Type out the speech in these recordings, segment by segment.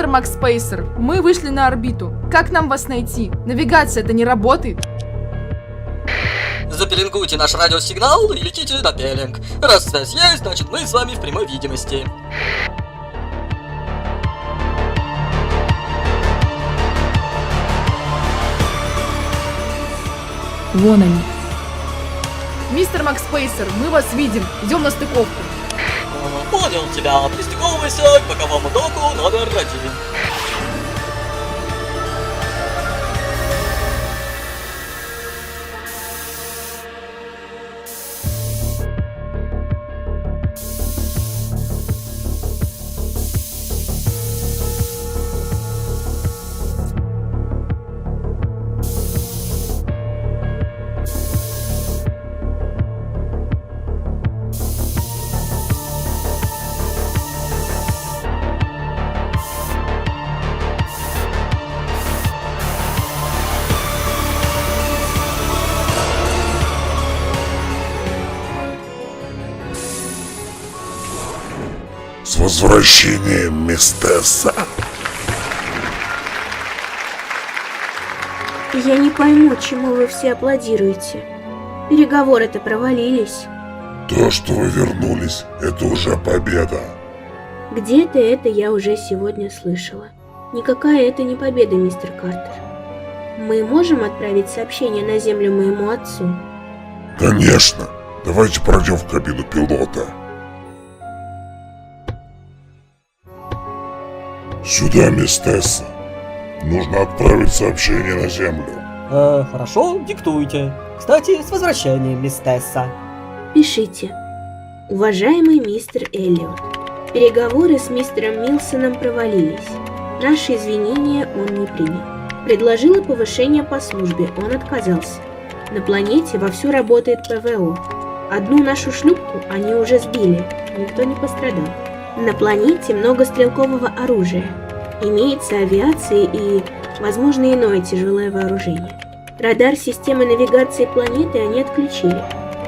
Макс Спейсер, мы вышли на орбиту. Как нам вас найти? Навигация-то не работает. Запеленгуйте наш радиосигнал и летите на пеленг. Раз связь есть, значит мы с вами в прямой видимости. Вон они. Мистер Макс Спейсер, мы вас видим. Идем на стыковку. Понял тебя. Пристыковывайся к боковому доку номер 1. С возвращением, мисс Тесса. Я не пойму, чему вы все аплодируете. Переговоры-то провалились. То, что вы вернулись, это уже победа. Где-то это я уже сегодня слышала. Никакая это не победа, мистер Картер. Мы можем отправить сообщение на Землю моему отцу? Конечно. Давайте пройдем в кабину пилота. Сюда, мисс Тесса. Нужно отправить сообщение на Землю. Хорошо, диктуйте. Кстати, с возвращением, мисс Тесса. Пишите. Уважаемый мистер Эллиот, переговоры с мистером Милсоном провалились. Наши извинения он не принял. Предложила повышение по службе, он отказался. На планете вовсю работает ПВО. Одну нашу шлюпку они уже сбили, никто не пострадал. На планете много стрелкового оружия. Имеется авиация и, возможно, иное тяжелое вооружение. Радар системы навигации планеты они отключили.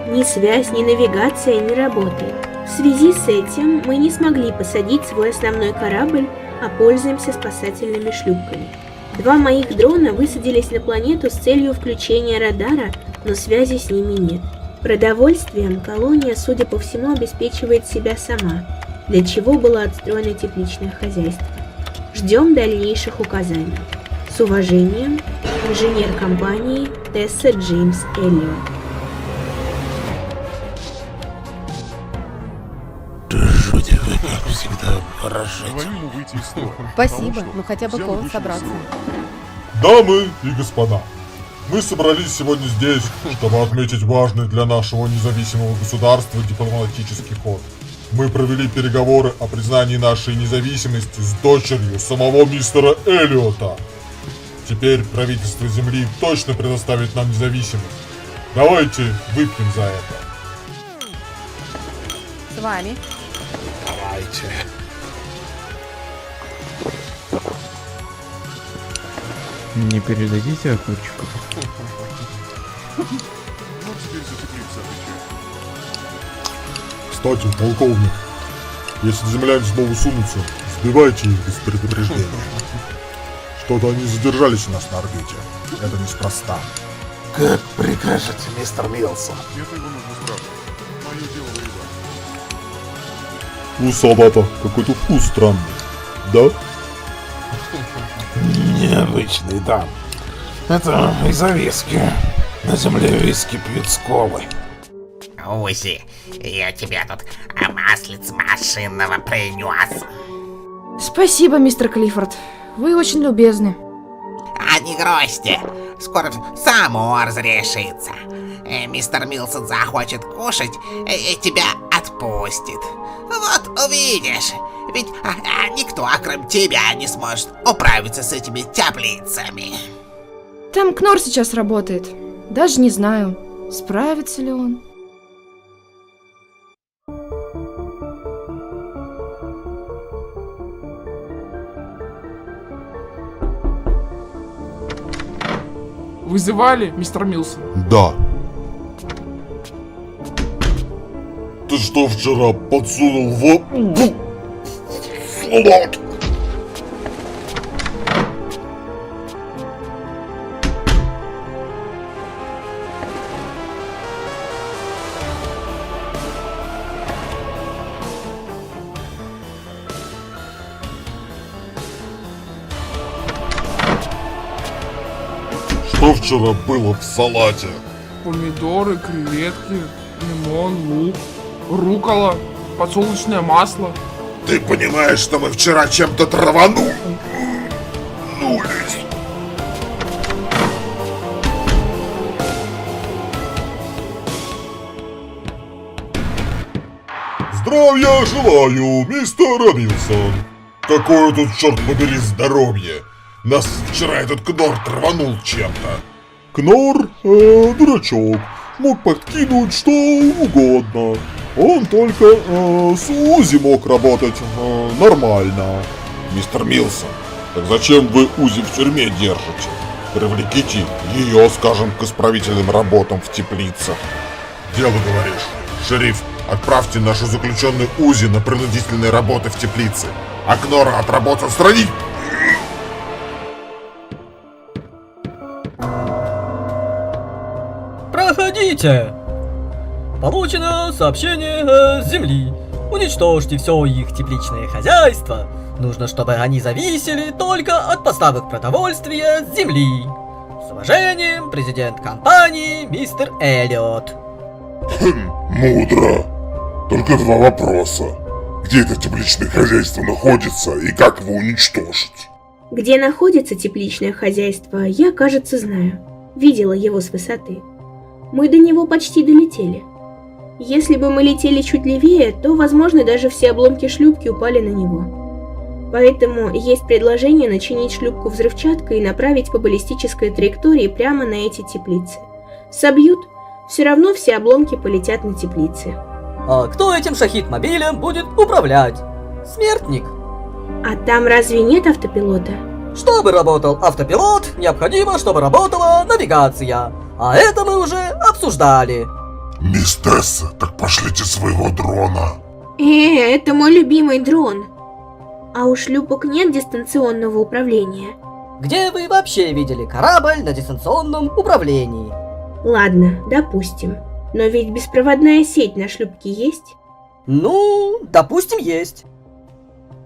Ни связь, ни навигация не работает. В связи с этим мы не смогли посадить свой основной корабль, а пользуемся спасательными шлюпками. 2 моих дрона высадились на планету с целью включения радара, но связи с ними нет. Продовольствием колония, судя по всему, обеспечивает себя сама, для чего было отстроено тепличное хозяйство. Ждем дальнейших указаний. С уважением, инженер компании Тесса Джеймс Эллиот. Жути, вы, как всегда, поражаете. Спасибо, ну хотя бы кол собраться. Дамы и господа, мы собрались сегодня здесь, чтобы отметить важный для нашего независимого государства дипломатический ход. Мы провели переговоры о признании нашей независимости с дочерью самого мистера Эллиота. Теперь правительство Земли точно предоставит нам независимость. Давайте выпьем за это. С вами. Давайте. Не передадите огурчиков? Кстати, полковник, если земляне снова сунутся, сбивайте их без предупреждения. Что-то они задержались у нас на орбите. Это неспроста. Как прикажете, мистер Милсон? У салата какой-то вкус странный, да? Необычный, да. Это из-за виски. На земле виски пьют с колой. Узи, я тебе тут маслиц машинного принес. Спасибо, мистер Клиффорд. Вы очень любезны. А не грозьте, скоро само разрешится. Мистер Милсон захочет кушать и тебя отпустит. Вот увидишь, ведь никто, кроме тебя, не сможет управиться с этими теплицами. Там Кнор сейчас работает. Даже не знаю, справится ли он. Вызывали, мистер Милсон? Да. Ты что вчера подсунул в... салат? вчера было в салате? Помидоры, креветки, лимон, лук, рукола, подсолнечное масло. Ты понимаешь, что мы вчера чем-то траванулись? Здравия желаю, мистер Милсон. Какое тут, черт побери, здоровье. Нас вчера этот Кнор траванул чем-то. Кнор, дурачок, мог подкинуть что угодно. Он только с Узи мог работать нормально. Мистер Милсон, так зачем вы Узи в тюрьме держите? Привлеките ее, скажем, к исправительным работам в теплицах. Дело говоришь. Шериф, отправьте нашу заключенную Узи на принудительные работы в теплице. А Кнора от работы отстранить. Проходите! Получено сообщение с Земли. Уничтожьте все их тепличное хозяйство. Нужно, чтобы они зависели только от поставок продовольствия с Земли. С уважением, президент компании мистер Эллиот. Мудро. Только два вопроса. Где это тепличное хозяйство находится и как его уничтожить? Где находится тепличное хозяйство, я, кажется, знаю. Видела его с высоты. Мы до него почти долетели. Если бы мы летели чуть левее, то, возможно, даже все обломки шлюпки упали на него. Поэтому есть предложение начинить шлюпку взрывчаткой и направить по баллистической траектории прямо на эти теплицы. Собьют, все равно все обломки полетят на теплицы. А кто этим шахид-мобилем будет управлять? Смертник. А там разве нет автопилота? Чтобы работал автопилот, необходимо, чтобы работала навигация. А это мы уже обсуждали. Мисс Тесса, так пошлите своего дрона. Это мой любимый дрон. А у шлюпок нет дистанционного управления. Где вы вообще видели корабль на дистанционном управлении? Ладно, допустим. Но ведь беспроводная сеть на шлюпке есть? Ну, допустим, есть.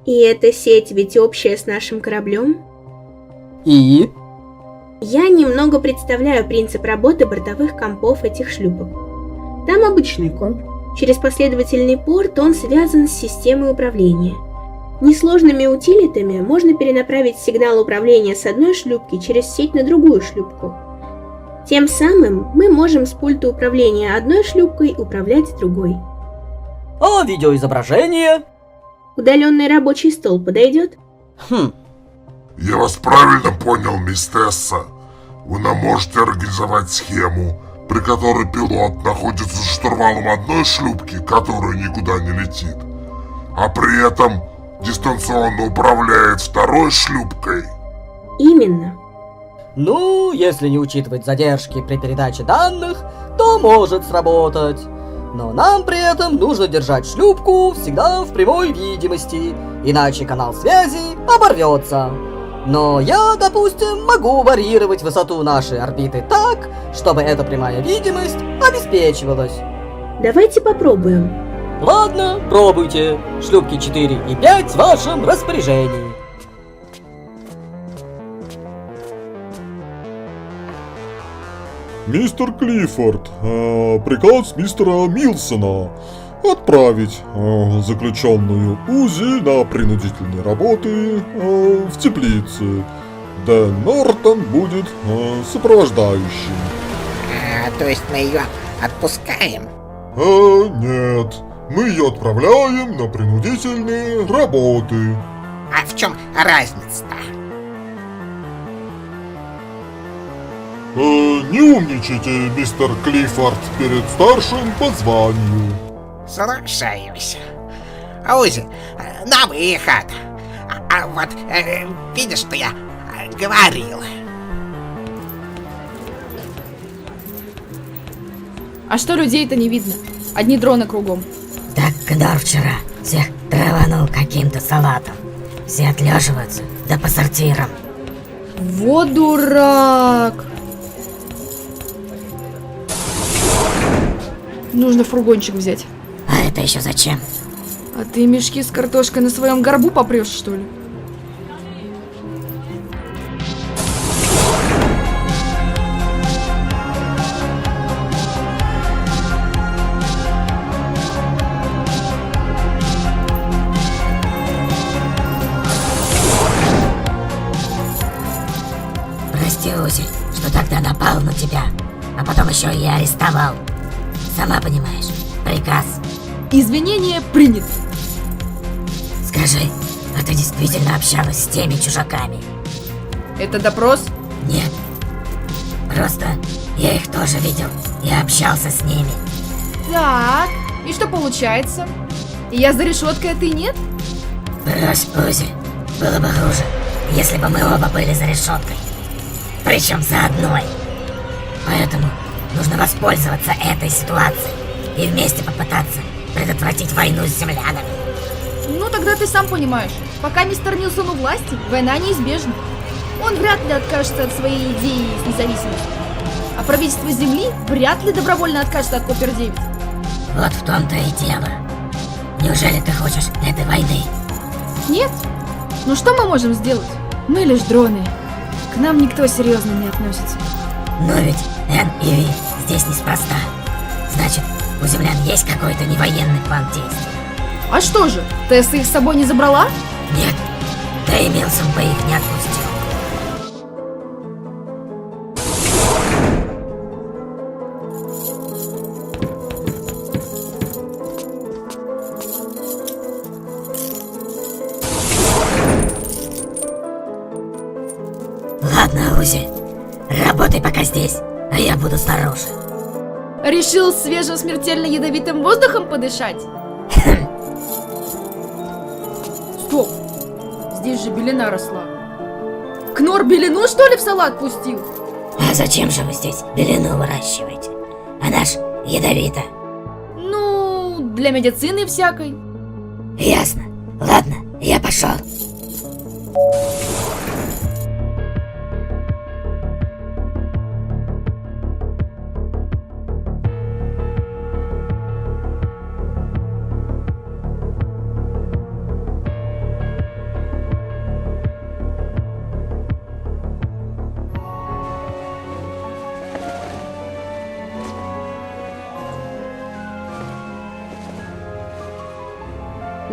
И эта сеть ведь общая с нашим кораблем? И? Я немного представляю принцип работы бортовых компов этих шлюпок. Там обычный комп. Через последовательный порт он связан с системой управления. Несложными утилитами можно перенаправить сигнал управления с одной шлюпки через сеть на другую шлюпку. Тем самым мы можем с пульта управления одной шлюпкой управлять другой. А видеоизображение? Удаленный рабочий стол подойдет? Я вас правильно понял, мисс Тесса. Вы нам можете организовать схему, при которой пилот находится за штурвалом одной шлюпки, которая никуда не летит, а при этом дистанционно управляет второй шлюпкой. Именно. Ну, если не учитывать задержки при передаче данных, то может сработать. Но нам при этом нужно держать шлюпку всегда в прямой видимости, иначе канал связи оборвется. Но я, допустим, могу варьировать высоту нашей орбиты так, чтобы эта прямая видимость обеспечивалась. Давайте попробуем. Ладно, пробуйте. Шлюпки 4 и 5 в вашем распоряжении. Мистер Клиффорд, приказ мистера Милсона отправить заключенную Узи на принудительные работы в теплице. Дэн Нортон будет сопровождающим. То есть мы ее отпускаем? Нет, мы ее отправляем на принудительные работы. А в чем разница-то? Не умничайте, мистер Клиффорд, перед старшим по званию. Слушаюсь. Узи, на выход. Вот, видишь, что я говорил? А что людей-то не видно? Одни дроны кругом. Так Кнор вчера всех траванул каким-то салатом. Все отлеживаются, да по сортирам. Вот дурак! Нужно фургончик взять. А это еще зачем? А ты мешки с картошкой на своем горбу попрешь, что ли? кто тогда напал на тебя, а потом еще и арестовал. Сама понимаешь, приказ. Извинения приняты. Скажи, а ты действительно общалась с теми чужаками? Это допрос? Нет. Просто я их тоже видел и общался с ними. Так, и что получается? Я за решеткой, а ты нет? Брось, Узи. Было бы хуже, если бы мы оба были за решеткой. Причем за одной. Поэтому нужно воспользоваться этой ситуацией и вместе попытаться предотвратить войну с землянами. Ну тогда ты сам понимаешь, пока мистер Милсон у власти, война неизбежна. Он вряд ли откажется от своей идеи с независимостью. А правительство Земли вряд ли добровольно откажется от Коппер-9. Вот в том-то и дело. Неужели ты хочешь этой войны? Нет? Ну что мы можем сделать? Мы лишь дроны. К нам никто серьезно не относится. Но ведь Н и Ви здесь неспроста. Значит, у землян есть какой-то невоенный план действий. А что же, Тесса их с собой не забрала? Нет, да и Милсон бы их не отпустил. Ладно, Узи, работай пока здесь, а я буду снаружи. Решил свежим смертельно ядовитым воздухом подышать? Стоп! Здесь же белина росла. Кнор белину, что ли, в салат пустил? А зачем же вы здесь белину выращиваете? Она ж ядовита. Ну, для медицины всякой. Ясно. Ладно, я пошел.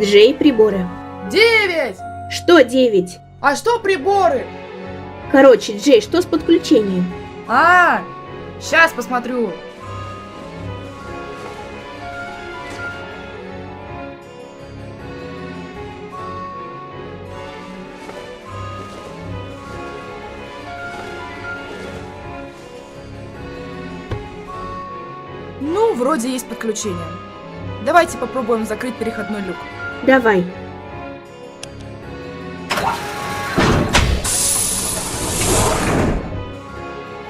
Джей, приборы. 9! Что 9? А что приборы? Короче, Джей, что с подключением? Сейчас посмотрю. Ну, вроде есть подключение. Давайте попробуем закрыть переходной люк. Давай.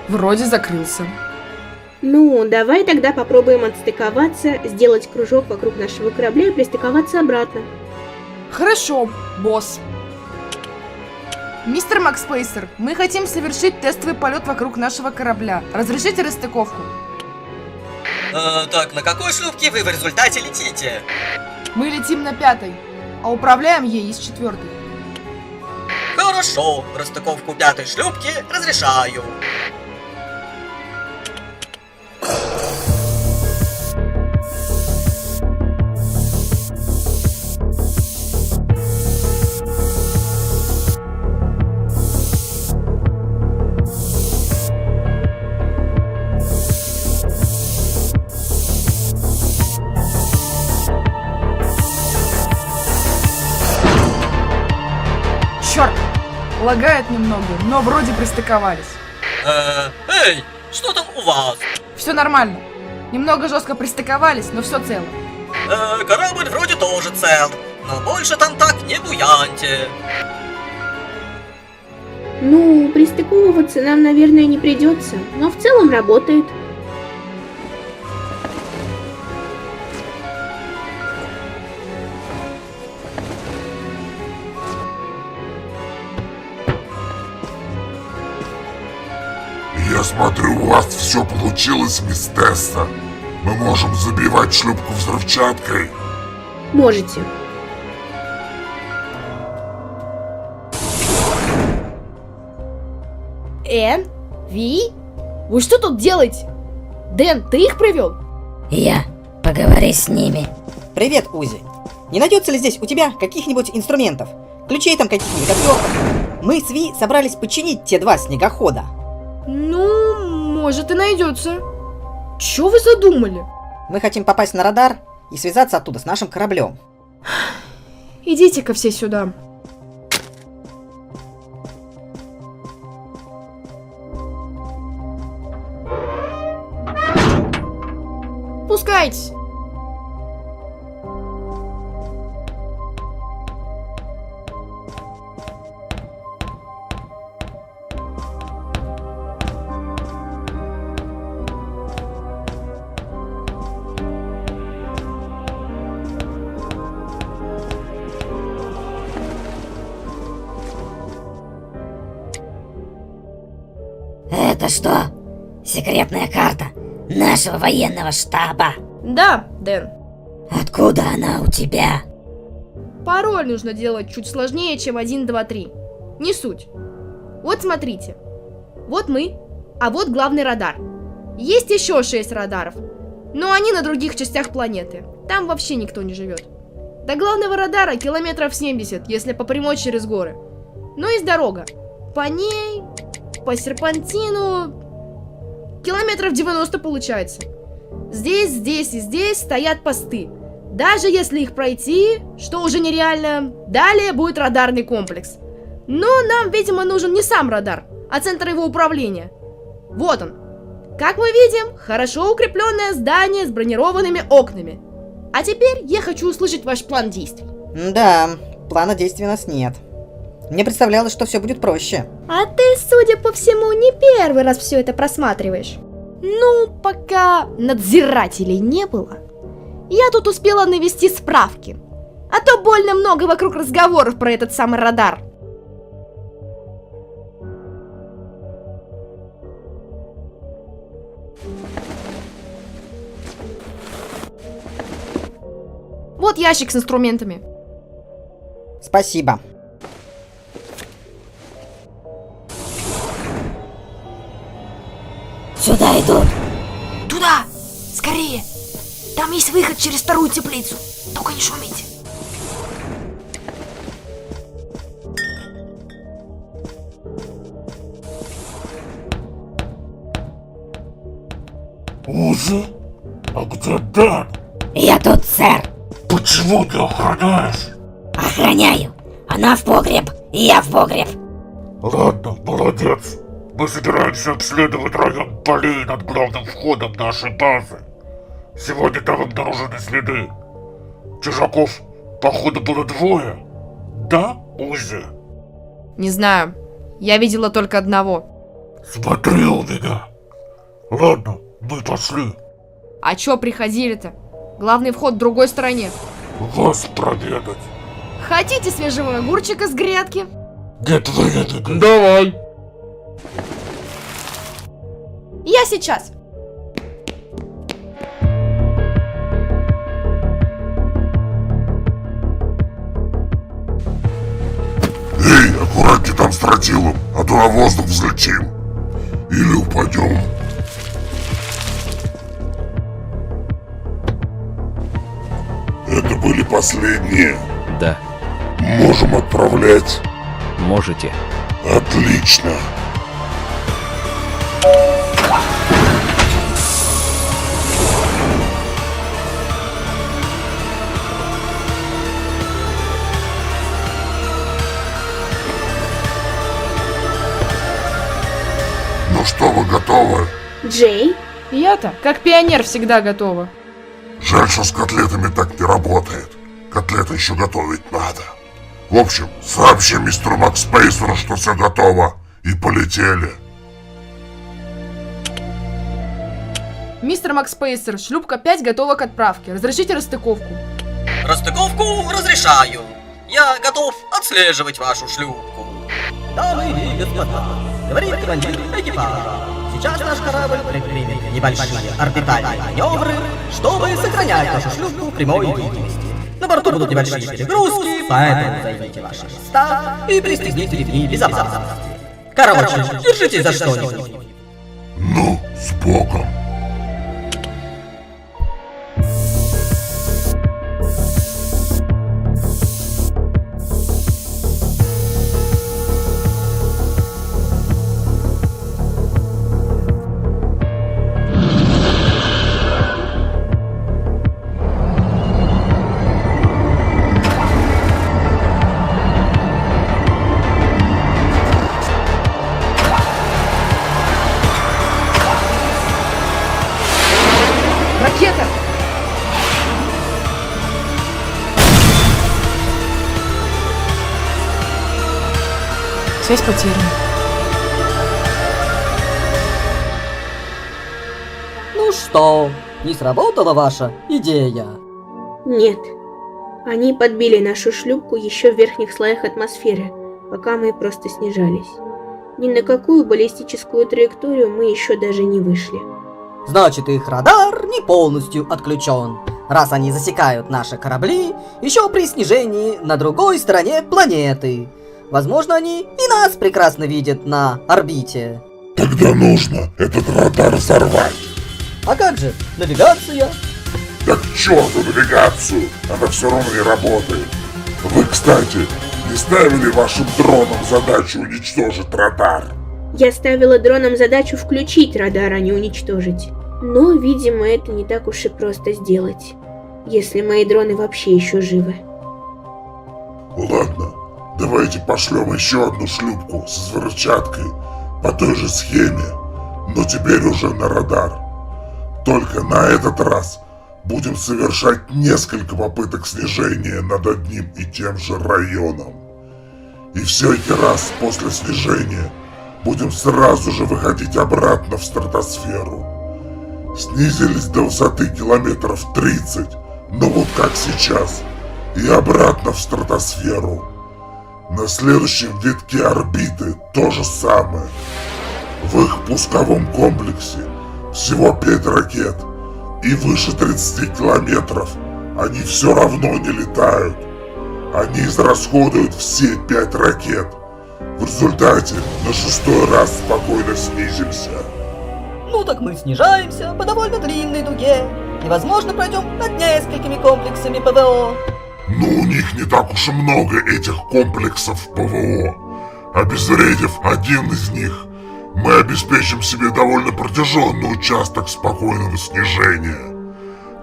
Вроде закрылся. Ну, давай тогда попробуем отстыковаться, сделать кружок вокруг нашего корабля и пристыковаться обратно. Хорошо, босс. Мистер Макспейсер, мы хотим совершить тестовый полет вокруг нашего корабля. Разрешите расстыковку? Так, на какой шлюпке вы в результате летите? Мы летим на 5-й, а управляем ей из 4-й. Хорошо, расстыковку 5-й шлюпки разрешаю. Черт! Лагает немного, но вроде пристыковались. Эй, что там у вас? Все нормально. Немного жестко пристыковались, но все цело. Корабль вроде тоже цел, но больше там так не буяньте. Ну, пристыковываться нам, наверное, не придется, но в целом работает. Я смотрю, у вас все получилось, мисс Тесса. Мы можем забивать шлюпку взрывчаткой. Можете. Эн? Ви? Вы что тут делаете? Дэн, ты их привел? Я. Поговори с ними. Привет, Узи. Не найдется ли здесь у тебя каких-нибудь инструментов? Ключей там каких-нибудь, отверток? Мы с Ви собрались починить те два снегохода. Ну, может и найдется. Чё вы задумали? Мы хотим попасть на радар и связаться оттуда с нашим кораблем. Идите-ка все сюда. Пускайтесь. Это что? Секретная карта нашего военного штаба. Да, Дэн. Откуда она у тебя? Пароль нужно делать чуть сложнее, чем 1, 2, 3. Не суть. Вот смотрите. Вот мы, а вот главный радар. Есть еще 6 радаров, но они на других частях планеты. Там вообще никто не живет. До главного радара километров 70, если по прямой через горы. Но есть дорога. По ней, по серпантину, километров 90 получается. Здесь, здесь и здесь стоят посты. Даже если их пройти, что уже нереально, далее будет радарный комплекс. Но нам, видимо, нужен не сам радар, а центр его управления. Вот он. Как мы видим, хорошо укрепленное здание с бронированными окнами. А теперь я хочу услышать ваш план действий. Да, плана действий у нас нет. Мне представлялось, что все будет проще. А ты, судя по всему, не первый раз все это просматриваешь. Ну, пока надзирателей не было, я тут успела навести справки. А то больно много вокруг разговоров про этот самый радар. Вот ящик с инструментами. Спасибо. Сюда идут. Туда! Скорее! Там есть выход через вторую теплицу. Только не шумите. Узи? А где Дэн? Я тут, сэр. Почему ты охраняешь? Охраняю. Она в погреб, и я в погреб. Ладно, молодец. Мы собираемся обследовать район полей над главным входом нашей базы. Сегодня там обнаружены следы. Чужаков, походу, было 2. Да, Узи? Не знаю. Я видела только одного. Смотри у меня. Ладно, мы пошли. А чё приходили-то? Главный вход в другой стороне. Вас проведать. Хотите свежего огурчика с грядки? Нет времени. Давай. Я сейчас. Эй, аккуратнее там с тротилом, а то на воздух взлетим. Или упадем. Это были последние. Да, Можем отправлять. можете. Отлично. Ну что, вы готовы? Джей, Я-то, как пионер, всегда готова. Жаль, что с котлетами так не работает. Котлеты еще готовить надо. В общем, сообщим мистеру Макспейсеру, что все готово. И полетели. Мистер Макспейсер, шлюпка 5 готова к отправке. Разрешите расстыковку. Расстыковку разрешаю. Я готов отслеживать вашу шлюпку. Дамы и господа, говорит командир экипажа. Сейчас наш корабль предпримет небольшие орбитальные маневры, чтобы сохранять нашу шлюпку в прямой видимости. На борту будут небольшие перегрузки, поэтому займите ваши места и пристегните ремни безопасности. Корабль, держитесь за что-нибудь. Ну, с Богом. Связь потеряна. Ну что, не сработала ваша идея? Нет. Они подбили нашу шлюпку еще в верхних слоях атмосферы, пока мы просто снижались. Ни на какую баллистическую траекторию мы еще даже не вышли. Значит, их радар не полностью отключен, раз они засекают наши корабли еще при снижении на другой стороне планеты. Возможно, они и нас прекрасно видят на орбите. Тогда нужно этот радар взорвать. А как же навигация? Да к черту навигацию, она все равно не работает. Вы, кстати, не ставили вашим дроном задачу уничтожить радар? Я ставила дроном задачу включить радар, а не уничтожить. Но, видимо, это не так уж и просто сделать, если мои дроны вообще еще живы. Ладно, давайте пошлем еще одну шлюпку с взрывчаткой по той же схеме, но теперь уже на радар. Только на этот раз будем совершать несколько попыток снижения над одним и тем же районом. И всякий раз после снижения будем сразу же выходить обратно в стратосферу. Снизились до высоты километров 30, но вот как сейчас, и обратно в стратосферу. На следующем витке орбиты то же самое. В их пусковом комплексе всего 5 ракет, и выше 30 километров они все равно не летают. Они израсходуют все 5 ракет. В результате на 6-й раз спокойно снизимся. Ну так мы снижаемся по довольно длинной дуге и, возможно, пройдем над несколькими комплексами ПВО. Но у них не так уж и много этих комплексов ПВО. Обезвредив один из них, мы обеспечим себе довольно протяженный участок спокойного снижения.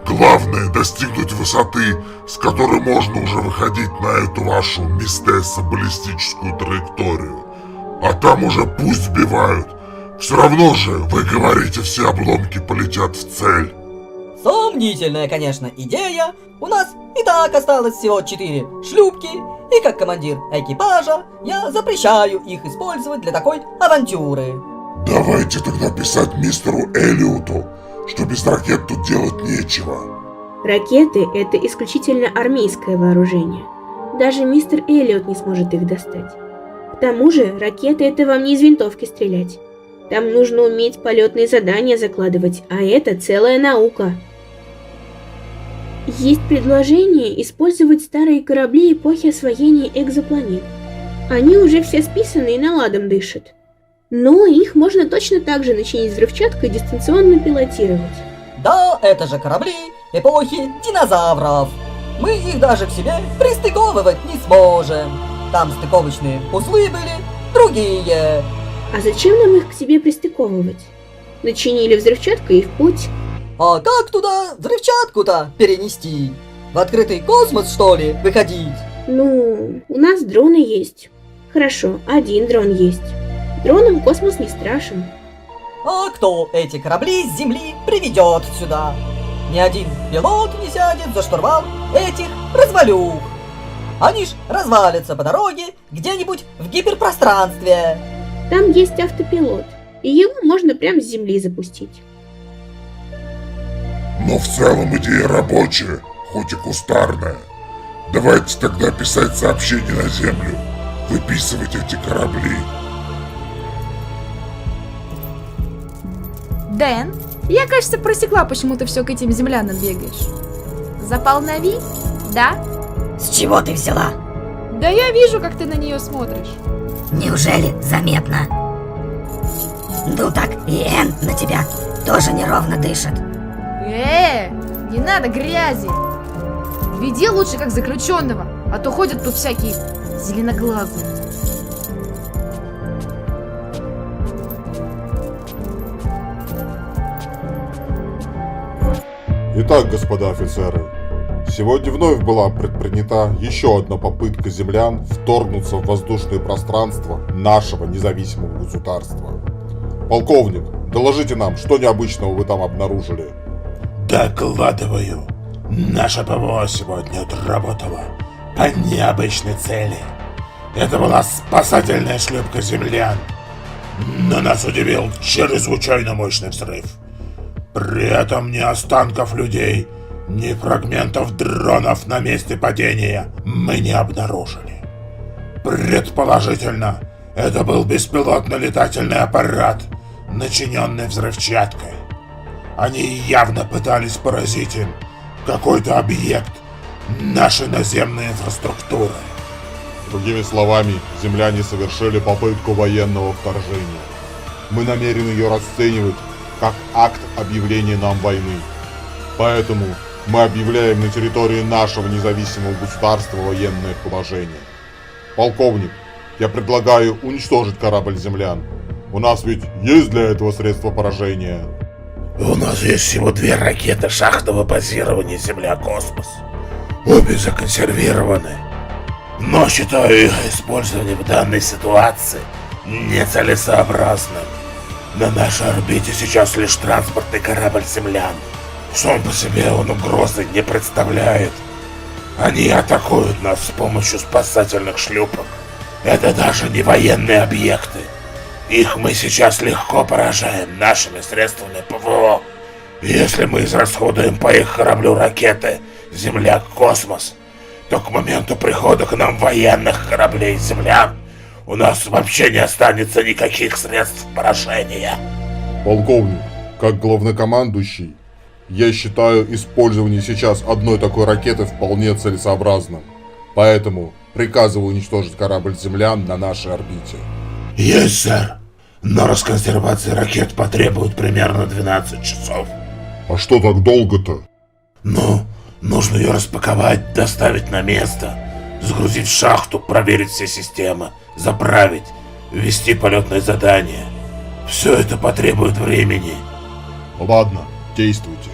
Главное достигнуть высоты, с которой можно уже выходить на эту вашу Мистесса баллистическую траекторию. А там уже пусть сбивают. Все равно же, вы говорите, все обломки полетят в цель. Сомнительная, конечно, идея. У нас и так осталось всего 4 шлюпки, и как командир экипажа я запрещаю их использовать для такой авантюры. Давайте тогда писать мистеру Эллиоту, что без ракет тут делать нечего. Ракеты — это исключительно армейское вооружение. Даже мистер Эллиот не сможет их достать. К тому же, ракеты — это вам не из винтовки стрелять. Там нужно уметь полетные задания закладывать, а это целая наука. Есть предложение использовать старые корабли эпохи освоения экзопланет. Они уже все списаны и на ладом дышат. Но их можно точно так же начинить взрывчаткой и дистанционно пилотировать. Да, это же корабли эпохи динозавров. Мы их даже к себе пристыковывать не сможем. Там стыковочные узлы были другие. А зачем нам их к себе пристыковывать? Начинили взрывчаткой и в путь. А как туда взрывчатку-то перенести? В открытый космос, что ли, выходить? Ну, у нас дроны есть. Хорошо, один дрон есть. Дроном космос не страшен. А кто эти корабли с Земли приведет сюда? Ни один пилот не сядет за штурвал этих развалюх. Они ж развалятся по дороге где-нибудь в гиперпространстве. Там есть автопилот, и его можно прямо с Земли запустить. Но в целом идея рабочая, хоть и кустарная. Давайте тогда писать сообщение на Землю, выписывать эти корабли. Дэн, я, кажется, просекла, почему ты все к этим землянам бегаешь. Запал на Ви? Да? С чего ты взяла? Да я вижу, как ты на нее смотришь. Неужели заметно? Ну так и Энн на тебя тоже неровно дышит. Не надо грязи. Веди лучше как заключенного, а то ходят тут всякие зеленоглазые. Итак, господа офицеры, сегодня вновь была предпринята еще одна попытка землян вторгнуться в воздушное пространство нашего независимого государства. Полковник, доложите нам, что необычного вы там обнаружили. Докладываю. Наша ПВО сегодня отработала по необычной цели. Это была спасательная шлюпка землян. Но нас удивил чрезвычайно мощный взрыв. При этом ни останков людей, ни фрагментов дронов на месте падения мы не обнаружили. Предположительно, это был беспилотный летательный аппарат, начиненный взрывчаткой. Они явно пытались поразить им какой-то объект нашей наземной инфраструктуры. Другими словами, земляне совершили попытку военного вторжения. Мы намерены ее расценивать как акт объявления нам войны. Поэтому мы объявляем на территории нашего независимого государства военное положение. Полковник, я предлагаю уничтожить корабль землян. У нас ведь есть для этого средства поражения. У нас есть всего 2 ракеты шахтового базирования Земля-Космос. Обе законсервированы. Но считаю их использование в данной ситуации нецелесообразным. На нашей орбите сейчас лишь транспортный корабль землян. Сам по себе он угрозы не представляет. Они атакуют нас с помощью спасательных шлюпок. Это даже не военные объекты. Их мы сейчас легко поражаем нашими средствами ПВО. Если мы израсходуем по их кораблю ракеты «Земля-Космос», то к моменту прихода к нам военных кораблей землян у нас вообще не останется никаких средств поражения. Полковник, как главнокомандующий, я считаю использование сейчас одной такой ракеты вполне целесообразным. Поэтому приказываю уничтожить корабль землян на нашей орбите. Есть, сэр. Но расконсервация ракет потребует примерно 12 часов. А что так долго-то? Ну, нужно ее распаковать, доставить на место, загрузить в шахту, проверить все системы, заправить, ввести полетное задание. Все это потребует времени. Ладно, действуйте.